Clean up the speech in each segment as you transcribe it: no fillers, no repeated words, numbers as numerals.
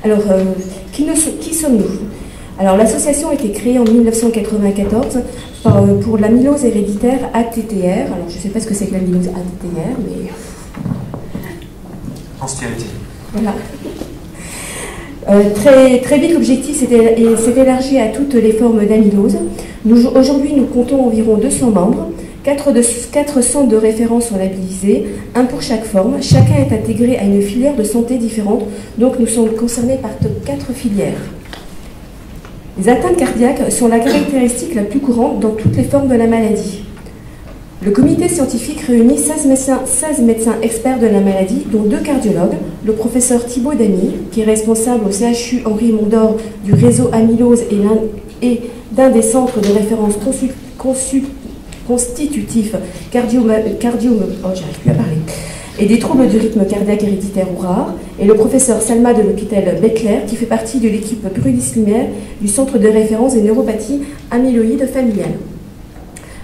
Alors, qui sommes-nous? Alors, l'association a été créée en 1994 pour l'amylose héréditaire ATTR. Alors, je ne sais pas ce que c'est que l'amylose ATTR, mais... Ancienneté. Voilà. Très vite, l'objectif s'est élargi à toutes les formes d'amylose. Aujourd'hui, nous comptons environ 200 membres. 4 centres de référence sont labellisés, un pour chaque forme. Chacun est intégré à une filière de santé différente, donc nous sommes concernés par 4 filières. Les atteintes cardiaques sont la caractéristique la plus courante dans toutes les formes de la maladie. Le comité scientifique réunit 16 médecins experts de la maladie, dont 2 cardiologues, le professeur Thibaut Damy, qui est responsable au CHU Henri Mondor du réseau amylose et d'un des centres de référence constitutifs et des troubles du rythme cardiaque héréditaire ou rares, et le professeur Salma de l'hôpital Beckler, qui fait partie de l'équipe pluridisciplinaire du centre de référence des neuropathies amyloïdes familiales.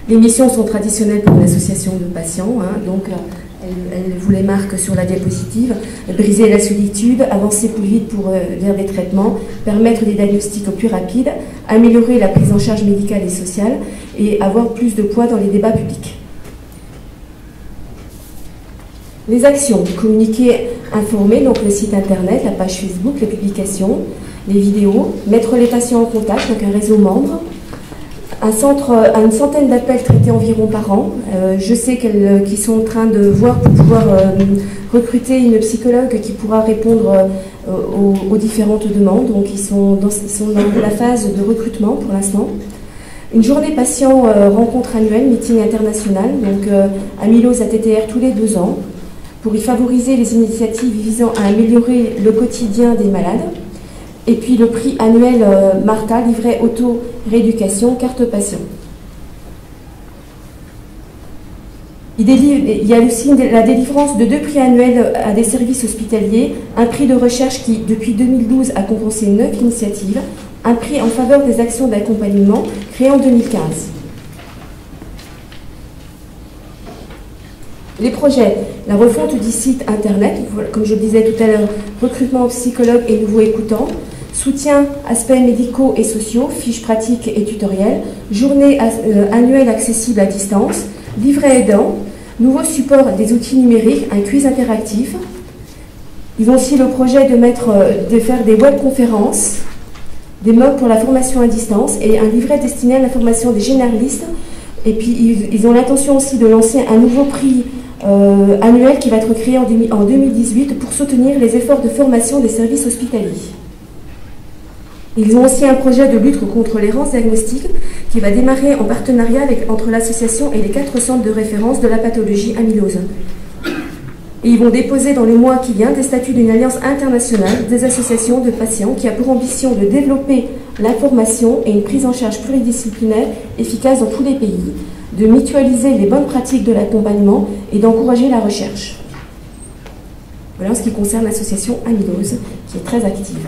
Les missions sont traditionnelles pour une association de patients, donc elle vous les marque sur la diapositive: briser la solitude, avancer plus vite vers des traitements, permettre des diagnostics plus rapides, améliorer la prise en charge médicale et sociale et avoir plus de poids dans les débats publics. Les actions: communiquer, informer, donc le site internet, la page Facebook, les publications, les vidéos, mettre les patients en contact, donc un réseau membre. Une centaine d'appels traités environ par an. Je sais qu'ils sont en train de voir pour pouvoir recruter une psychologue qui pourra répondre aux différentes demandes. Donc ils sont dans la phase de recrutement pour l'instant. Une journée patient rencontre annuelle, meeting international, donc amylose ATTR tous les 2 ans, pour y favoriser les initiatives visant à améliorer le quotidien des malades. Et puis le prix annuel Martha, livret auto-rééducation, carte patient. Il y a aussi la délivrance de 2 prix annuels à des services hospitaliers, un prix de recherche qui, depuis 2012, a compensé 9 initiatives, un prix en faveur des actions d'accompagnement créé en 2015. Les projets: la refonte du site internet, comme je le disais tout à l'heure, recrutement psychologue et nouveaux écoutants, soutien aspects médicaux et sociaux, fiches pratiques et tutoriels, journée annuelle accessible à distance, livret aidant, nouveau support des outils numériques, un quiz interactif. Ils ont aussi le projet de faire des webconférences, des MOOC pour la formation à distance et un livret destiné à la formation des généralistes. Et puis ils ont l'intention aussi de lancer un nouveau prix annuel qui va être créé en 2018 pour soutenir les efforts de formation des services hospitaliers. Ils ont aussi un projet de lutte contre l'errance diagnostique qui va démarrer en partenariat entre l'association et les 4 centres de référence de la pathologie amylose. Et ils vont déposer dans les mois qui viennent des statuts d'une alliance internationale des associations de patients qui a pour ambition de développer l'information et une prise en charge pluridisciplinaire efficace dans tous les pays, de mutualiser les bonnes pratiques de l'accompagnement et d'encourager la recherche. Voilà en ce qui concerne l'association amylose, qui est très active.